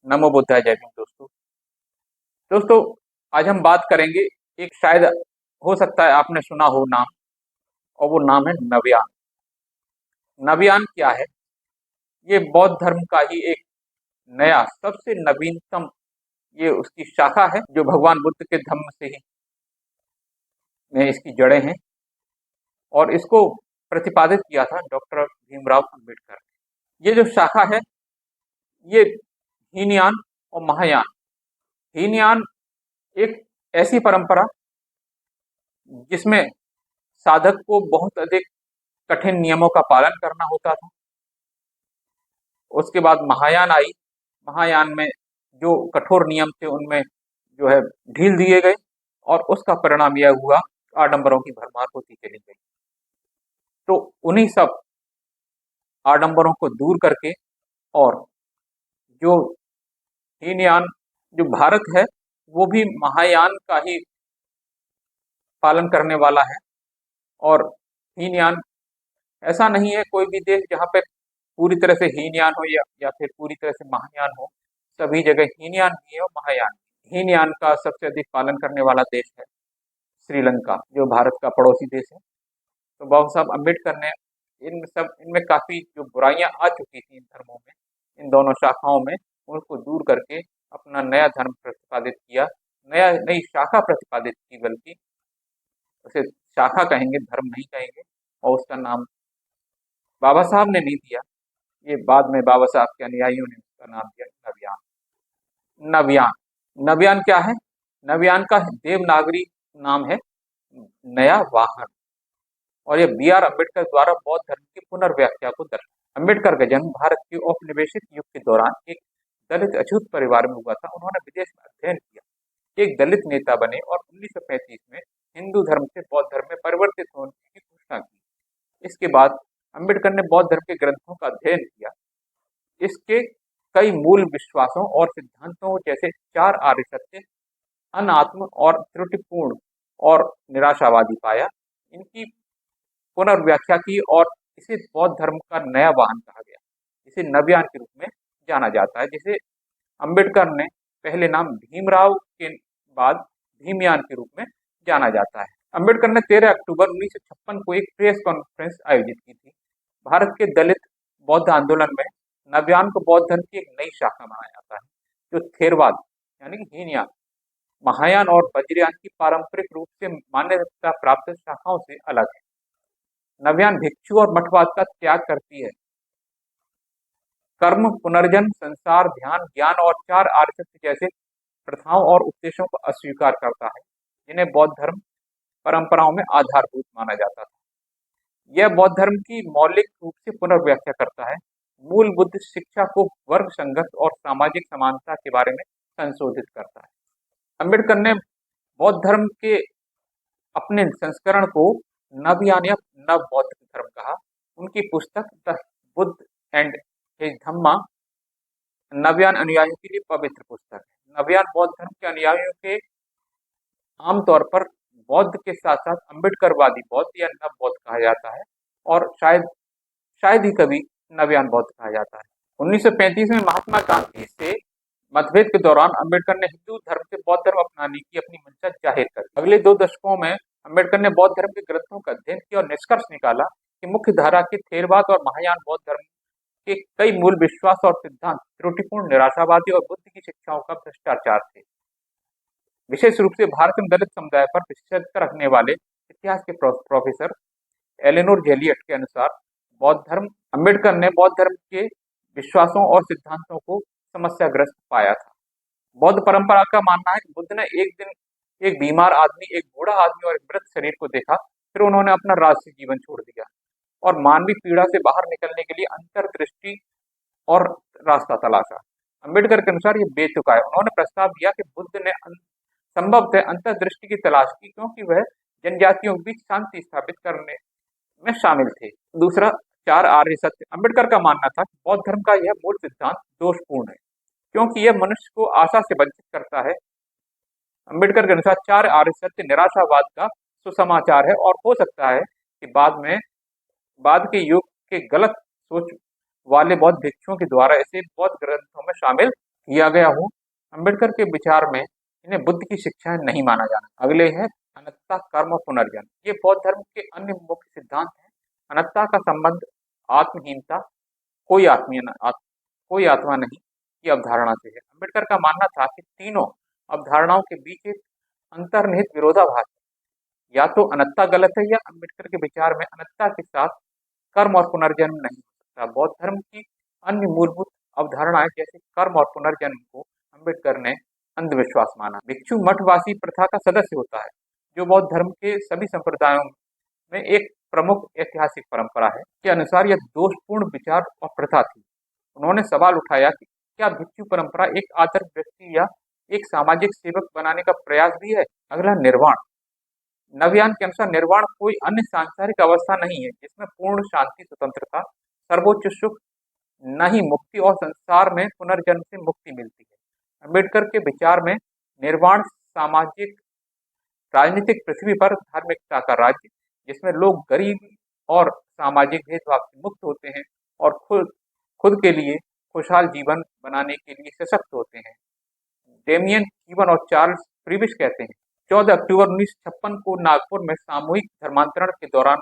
नमो बुद्धाय। जय भीम दोस्तों। दोस्तों, आज हम बात करेंगे। एक शायद हो सकता है आपने सुना हो नाम, और वो नाम है नवयान। नवयान क्या है? ये बौद्ध धर्म का ही एक नया सबसे नवीनतम ये उसकी शाखा है, जो भगवान बुद्ध के धम्म से ही में इसकी जड़ें हैं। और इसको प्रतिपादित किया था डॉक्टर भीमराव अंबेडकर। ये जो शाखा है, ये हीनयान और महायान। हीनयान एक ऐसी परंपरा जिसमें साधक को बहुत अधिक कठिन नियमों का पालन करना होता था। उसके बाद महायान आई। महायान में जो कठोर नियम थे उनमें जो है ढील दिए गए, और उसका परिणाम यह हुआ आडंबरों की भरमार होती चली गई। तो उन्हीं सब आडंबरों को दूर करके, और जो हीनयान जो भारत है वो भी महायान का ही पालन करने वाला है। और हीनयान ऐसा नहीं है कोई भी देश जहाँ पे पूरी तरह से हीनयान हो या फिर पूरी तरह से महायान हो। सभी जगह हीनयान भी है और महायान भी। हीनयान का सबसे अधिक पालन करने वाला देश है श्रीलंका, जो भारत का पड़ोसी देश है। तो बाबा साहब अम्बेडकर ने इनमें काफी जो बुराइयां आ चुकी थी इन धर्मों में, इन दोनों शाखाओं में, उनको दूर करके अपना नया धर्म प्रतिपादित किया। नई शाखा प्रतिपादित की, बल्कि उसे शाखा कहेंगे, धर्म नहीं कहेंगे। और उसका नाम बाबा साहब ने नहीं दिया, ये बाद में बाबा साहब के अनुयायियों ने उसका नाम दिया नवयान। नवयान नवयान क्या है? नवयान का देवनागरी नाम है नया वाहन। और ये बी आर अम्बेडकर द्वारा बौद्ध धर्म की पुनर्व्याख्या को दर्शाता। अम्बेडकर का जन्म भारत के औपनिवेशिक युग के दौरान एक दलित अछूत परिवार में हुआ था। उन्होंने विदेश में अध्ययन किया, एक दलित नेता बने और 1935 में हिंदू धर्म से बौद्ध धर्म में परिवर्तित होने की घोषणा की। इसके बाद अम्बेडकर ने बौद्ध धर्म के ग्रंथों का अध्ययन किया। इसके कई मूल विश्वासों और सिद्धांतों जैसे चार आर्य सत्य, अनात्म और त्रुटिपूर्ण और निराशावादी पाया। इनकी पुनर्व्याख्या की और इसे बौद्ध धर्म का नया वाहन कहा गया। इसे नवयान के रूप में जाना जाता है, जिसे अम्बेडकर ने पहले नाम भीमराव के बाद भीमयान के रूप में जाना जाता है। अम्बेडकर ने 13 अक्टूबर 1956 को एक प्रेस कॉन्फ्रेंस आयोजित की थी। भारत के दलित बौद्ध आंदोलन में नवयान को बौद्ध धर्म की एक नई शाखा माना जाता है, जो थेरवाद यानी कि हीनयान, महायान और वज्रयान की पारंपरिक रूप से मान्यता प्राप्त शाखाओं से अलग है। नवयान भिक्षु और मठवाद का त्याग करती है। कर्म, पुनर्जन्म, संसार, ध्यान, ज्ञान और चार आर्य सत्य जैसे प्रथाओं और उपदेशों को अस्वीकार करता है, जिन्हें बौद्ध धर्म परंपराओं में आधारभूत माना जाता था। यह बौद्ध धर्म की मौलिक रूप से पुनर्व्याख्या करता है। मूल बुद्ध शिक्षा को वर्ग संघर्ष और सामाजिक समानता के बारे में संशोधित करता है। अम्बेडकर ने बौद्ध धर्म के अपने संस्करण को नवयान या नव बौद्ध धर्म कहा। उनकी पुस्तक द बुद्ध एंड हिज धम्मा नवयान अनुयायियों के लिए पवित्र पुस्तक है। नवयान बौद्ध धर्म के अनुयायियों के आमतौर पर बौद्ध के साथ साथ अम्बेडकरवादी बौद्ध या नव बौद्ध कहा जाता है, और शायद ही कभी नवयान बौद्ध कहा जाता है। 1935 में महात्मा गांधी से मतभेद के दौरान अम्बेडकर ने हिंदू धर्म से बौद्ध धर्म अपनाने की अपनी मंशा जाहिर कर दी। अगले 2 दशकों में अम्बेडकर ने बौद्ध धर्म के ग्रंथों का अध्ययन किया और निष्कर्ष निकाला कि मुख्य धारा के थेरवाद और महायान बौद्ध धर्म के कई मूल विश्वास और सिद्धांत त्रुटिपूर्ण, निराशावादी और बुद्ध की शिक्षाओं का भ्रष्टाचार थे। विशेष रूप से भारत में दलित समुदाय पर विशेषज्ञता रखने वाले इतिहास के प्रोफेसर एलेनोर जेलियट के अनुसार अम्बेडकर ने बौद्ध धर्म के विश्वासों और सिद्धांतों को समस्याग्रस्त पाया था। बौद्ध परंपरा का मानना है कि बुद्ध ने एक दिन एक बीमार आदमी, एक बूढ़ा आदमी और एक मृत शरीर को देखा, फिर उन्होंने अपना राजसी जीवन छोड़ दिया और मानवीय पीड़ा से बाहर निकलने के लिए अंतर्दृष्टि और रास्ता तलाशा। अम्बेडकर के अनुसार ये बेतुका है। उन्होंने प्रस्ताव दिया कि बुद्ध ने संभवतः अंतर्दृष्टि की तलाश की, क्योंकि वह जनजातियों के बीच शांति स्थापित करने में शामिल थे। दूसरा, चार आर्य सत्य। अम्बेडकर का मानना था कि बौद्ध धर्म का यह मूल सिद्धांत दोषपूर्ण है, क्योंकि यह मनुष्य को आशा से वंचित करता है। अम्बेडकर के अनुसार चार आर्य सत्य निराशावाद का सुसमाचार है, और हो सकता है कि बाद के युग के गलत सोच वाले बौद्ध भिक्षुओं के द्वारा इसे बौद्ध ग्रंथों में शामिल किया गया हो। अम्बेडकर के विचार में इन्हें बुद्ध की शिक्षाएं नहीं माना जाना। अगले है अनंतता, कर्म और पुनर्जन्म। ये बौद्ध धर्म के अन्य मुख्य सिद्धांत हैं। अनंतता का संबंध आत्महीनता, कोई आत्मीय न, आत, कोई आत्मा नहीं की अवधारणा से है। अम्बेडकर का मानना था कि तीनों अवधारणाओं के बीच एक अंतर्निहित विरोधाभास है। या तो अनंतता गलत है, या अम्बेडकर के विचार में अनंतता के साथ कर्म और पुनर्जन्म नहीं हो सकता। बौद्ध धर्म की अन्य मूलभूत अवधारणाएं जैसे कर्म और पुनर्जन्म को अम्बेडकर ने अंधविश्वास माना। भिक्षु मठवासी प्रथा का सदस्य होता है, जो बौद्ध धर्म के सभी संप्रदायों में एक प्रमुख ऐतिहासिक परंपरा है। के अनुसार यह दोषपूर्ण विचार और प्रथा थी। उन्होंने सवाल उठाया कि क्या भिक्षु परंपरा एक आदर्श व्यक्ति या एक सामाजिक सेवक बनाने का प्रयास भी है। अगला निर्वाण। नवयान के अनुसार निर्वाण कोई अन्य सांसारिक अवस्था नहीं है जिसमें पूर्ण शांति, स्वतंत्रता, सर्वोच्च सुख, न ही मुक्ति और संसार में पुनर्जन्म से मुक्ति मिलती है। अम्बेडकर के विचार में निर्वाण सामाजिक राजनीतिक पृथ्वी पर धार्मिकता का राज्य, जिसमें लोग गरीबी और सामाजिक भेदभाव से मुक्त होते हैं और खुद खुद के लिए खुशहाल जीवन बनाने के लिए सशक्त होते हैं। डेमियन कीवन और चार्ल्स फ्रीबिश कहते हैं, 14 अक्टूबर 1956 को नागपुर में सामूहिक धर्मांतरण के दौरान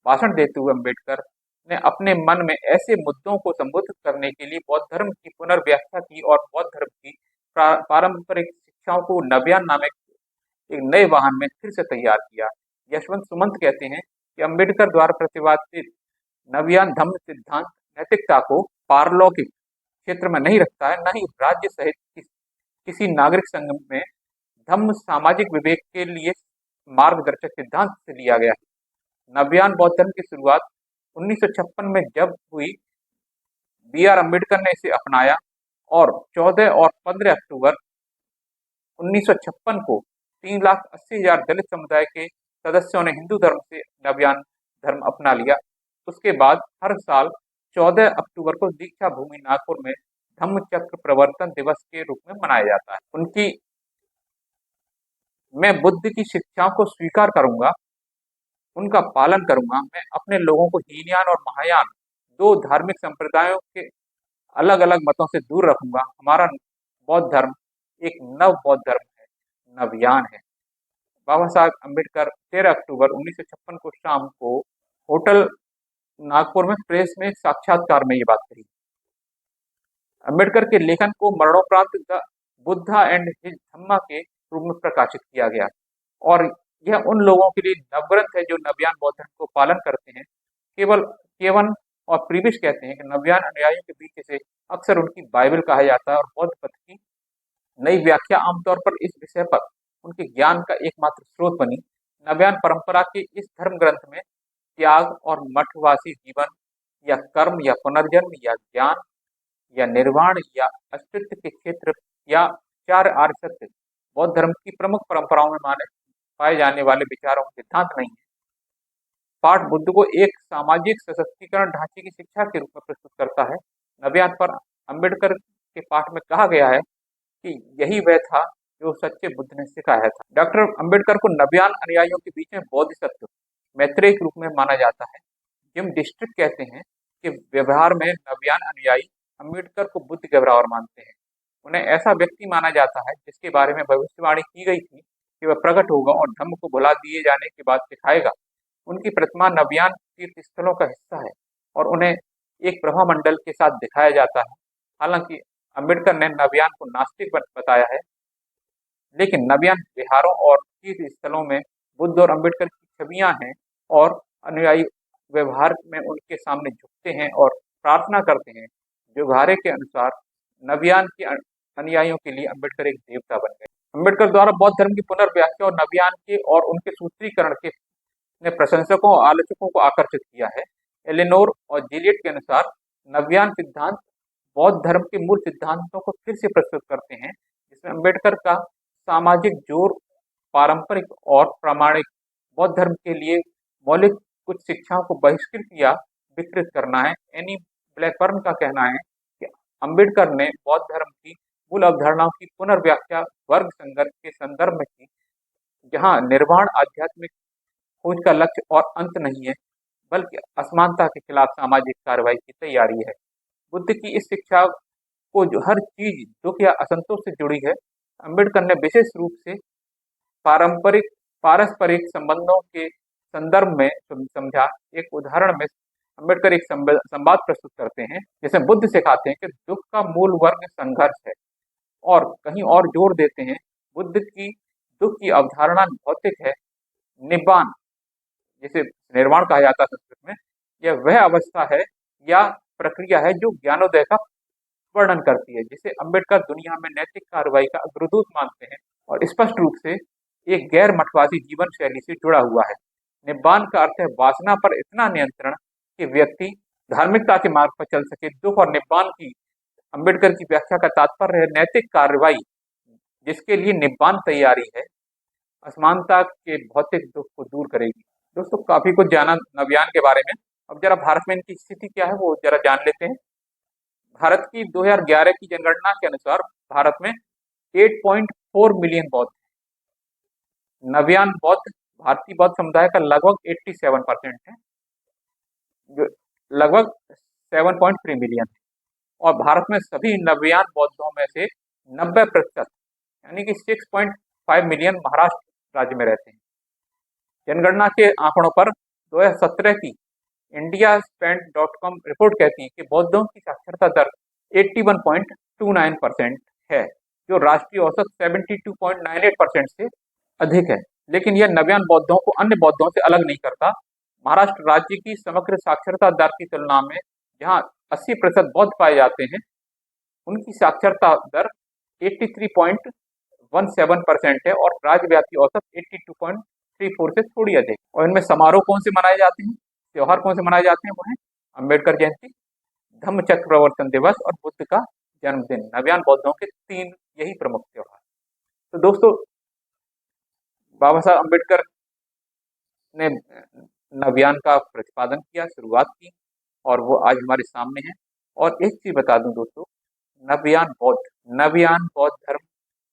भाषण देते हुए अम्बेडकर ने अपने मन में ऐसे मुद्दों को संबोधित करने के लिए बौद्ध धर्म की पुनर्व्याख्या की और बौद्ध धर्म की पारंपरिक शिक्षाओं को नव्यान नामक एक नए वाहन में फिर से तैयार किया। यशवंत सुमंत कहते हैं कि अम्बेडकर द्वारा प्रतिपादित नव्यान धम्म सिद्धांत नैतिकता को पारलौकिक क्षेत्र में नहीं रखता है, न ही राज्य सहित किसी नागरिक संघ में धम्म सामाजिक विवेक के लिए मार्गदर्शक सिद्धांत से लिया गया है। नव्यान बौद्ध धर्म की शुरुआत 1956 में जब हुई, बी.आर. अम्बेडकर ने इसे अपनाया और 14 और 15 अक्टूबर 1956 को 3,80,000 दलित समुदाय के सदस्यों ने हिंदू धर्म से नव्यान धर्म अपना लिया। उसके बाद हर साल 14 अक्टूबर को दीक्षा भूमि नागपुर में धम्म चक्र प्रवर्तन दिवस के रूप में मनाया जाता है। उनकी मैं बुद्ध की शिक्षाओं को स्वीकार करूंगा, उनका पालन करूंगा। मैं अपने लोगों को हीनयान और महायान दो धार्मिक संप्रदायों के अलग अलग मतों से दूर रखूंगा। हमारा बौद्ध धर्म एक नव बौद्ध धर्म है, नवयान है। बाबा साहब अम्बेडकर 13 अक्टूबर 1956 को शाम को होटल नागपुर में प्रेस में साक्षात्कार में ये बात कही। अम्बेडकर के लेखन को मरणोपरांत द बुद्धा एंड हिज धम्मा के रूप में प्रकाशित किया गया और यह उन लोगों के लिए नवग्रंथ है जो नव्यान बौद्ध धर्म को पालन करते हैं। केवल केवन और प्रीबिश कहते हैं कि नव्यान अनुयायियों के बीच से अक्सर उनकी बाइबल कहा जाता है और बौद्ध पथ की नई व्याख्या आमतौर पर इस विषय पर उनके ज्ञान का एकमात्र स्रोत बनी। नव्यान परंपरा के इस धर्म ग्रंथ में त्याग और मठवासी जीवन या कर्म या पुनर्जन्म या ज्ञान या निर्वाण या अस्तित्व के क्षेत्र या चार आर्य सत्य बौद्ध धर्म की प्रमुख परंपराओं में माने पाए जाने वाले विचारों के सिद्धांत नहीं है। पाठ बुद्ध को एक सामाजिक सशक्तिकरण ढांचे की शिक्षा के रूप में प्रस्तुत करता है। नव्यान पर अम्बेडकर के पाठ में कहा गया है कि यही वह था जो सच्चे बुद्ध ने सिखाया था। डॉक्टर अम्बेडकर को नव्यान अनुयायियों के बीच में बोधिसत्व मैत्रेय के रूप में माना जाता है। जिम डिस्ट्रिक्ट कहते हैं कि व्यवहार में नव्यान अनुयायी अम्बेडकर को बुद्ध के बराबर मानते हैं। उन्हें ऐसा व्यक्ति माना जाता है जिसके बारे में भविष्यवाणी की गई थी कि वह प्रकट होगा और धम्म को भुला दिए जाने के बाद सिखाएगा। उनकी प्रतिमा नव्यान तीर्थ स्थलों का हिस्सा है और उन्हें एक प्रभा मंडल के साथ दिखाया जाता है। हालांकि अम्बेडकर ने नव्यान को नास्तिक बताया है, लेकिन नव्यान विहारों और तीर्थ स्थलों में बुद्ध और अम्बेडकर की छवियां हैं और अनुयायी व्यवहार में उनके सामने झुकते हैं और प्रार्थना करते हैं। व्यवहार के अनुसार नव्यान के अनुयायियों के लिए अम्बेडकर एक देवता बन गए। अम्बेडकर द्वारा बौद्ध धर्म की पुनर्व्याख्या और नव्यान के और उनके सूत्रीकरण के ने प्रशंसकों और आलोचकों को आकर्षित किया है। एलेनोर और जिलियट के अनुसार नव्यान सिद्धांत बौद्ध धर्म के मूल सिद्धांतों को फिर से प्रस्तुत करते हैं, जिसमें अम्बेडकर का सामाजिक जोर पारंपरिक और प्रामाणिक बौद्ध धर्म के लिए मौलिक कुछ शिक्षाओं को बहिष्कृत या विकृत करना है। एनी ब्लैकबर्न का कहना है कि अम्बेडकर ने बौद्ध धर्म की मूल अवधारणाओं की पुनर्व्याख्या वर्ग संघर्ष के संदर्भ में की, जहां निर्वाण आध्यात्मिक खोज का लक्ष्य और अंत नहीं है, बल्कि असमानता के खिलाफ सामाजिक कार्रवाई की तैयारी है। बुद्ध की इस शिक्षा को जो हर चीज दुख या असंतोष से जुड़ी है, अम्बेडकर ने विशेष रूप से पारंपरिक पारस्परिक संबंधों के संदर्भ में समझा। एक उदाहरण में अम्बेडकर एक संवाद प्रस्तुत करते हैं, जिसमें बुद्ध सिखाते हैं कि दुख का मूल वर्ग संघर्ष है, और कहीं और जोर देते हैं बुद्ध की दुख की अवधारणा भौतिक है, निब्बान जिसे निर्वाण कहा जाता है संस्कृत में, यह वह अवस्था है या प्रक्रिया है जो ज्ञानोदय का वर्णन करती है, जिसे अम्बेडकर दुनिया में नैतिक कार्रवाई का अग्रदूत मानते हैं और स्पष्ट रूप से एक गैर मठवासी जीवन शैली से जुड़ा हुआ है। निब्बान का अर्थ है वासना पर इतना नियंत्रण कि व्यक्ति धार्मिकता के मार्ग पर चल सके। दुख और निब्बान की अम्बेडकर की व्याख्या का तात्पर्य है नैतिक कार्रवाई जिसके लिए निब्बान तैयारी है, असमानता के भौतिक दुख को दूर करेगी। दोस्तों, काफी कुछ जाना नव्यान के बारे में। अब जरा भारत में इनकी स्थिति क्या है वो जरा जान लेते हैं। भारत की 2011 की जनगणना के अनुसार भारत में 8.4 मिलियन बौद्ध हैं। नव्यान बौद्ध भारतीय बौद्ध समुदाय का लगभग 87% है, जो लगभग 7.3 मिलियन है। और भारत में सभी नव्यान बौद्धों में से 90% यानी कि 6.5 मिलियन महाराष्ट्र राज्य में रहते हैं। जनगणना के आंकड़ों पर 2017 की indiaspend.com रिपोर्ट कहती है कि बौद्धों की साक्षरता दर 81.29% है, जो राष्ट्रीय औसत 72.98% से अधिक है। लेकिन यह नव्यान बौद्धों को अन्य बौद्धों से अलग नहीं करता। महाराष्ट्र राज्य की समग्र साक्षरता दर की तुलना में जहां 80% बौद्ध पाए जाते हैं, उनकी साक्षरता दर 83.17% है और राज्यव्यापी औसत 82.34 से थोड़ी अधिक। और इनमें समारोह कौन से मनाए जाते हैं, त्योहार कौन से मनाए जाते हैं, वो है अम्बेडकर जयंती, धम्म चक्र प्रवर्तन दिवस और बुद्ध का जन्मदिन। नव्यान बौद्धों के 3 यही प्रमुख त्योहार। तो दोस्तों, बाबा साहब अम्बेडकर ने नव्यान का प्रतिपादन किया, शुरुआत की, और वो आज हमारे सामने है। और एक चीज बता दूं दोस्तों, नव्यान बौद्ध धर्म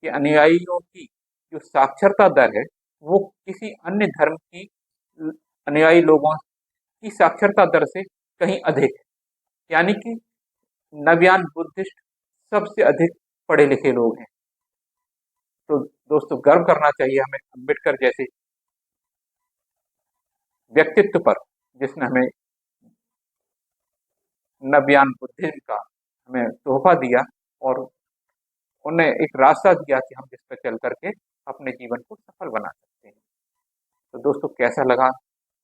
के अनुयायियों की जो साक्षरता दर है वो किसी अन्य धर्म की अनुयायी लोगों की साक्षरता दर से कहीं अधिक है। यानी कि नव्यान बुद्धिस्ट सबसे अधिक पढ़े लिखे लोग हैं। तो दोस्तों, गर्व करना चाहिए हमें अम्बेडकर जैसे व्यक्तित्व पर, जिसने हमें नव्यान बुद्धिज्म का हमें तोहफा दिया और उन्हें एक रास्ता दिया कि हम जिस पर चल करके अपने जीवन को सफल बना सकते हैं। तो दोस्तों, कैसा लगा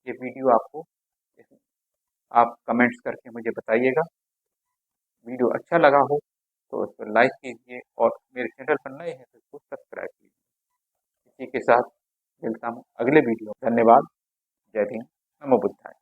ये वीडियो आपको, आप कमेंट्स करके मुझे बताइएगा। वीडियो अच्छा लगा हो तो उस पर लाइक कीजिए और मेरे चैनल पर नए हैं तो इसको सब्सक्राइब कीजिए। इसी के साथ मिलता हूँ अगले वीडियो। धन्यवाद। जय हिंद। नमो बुद्धाय।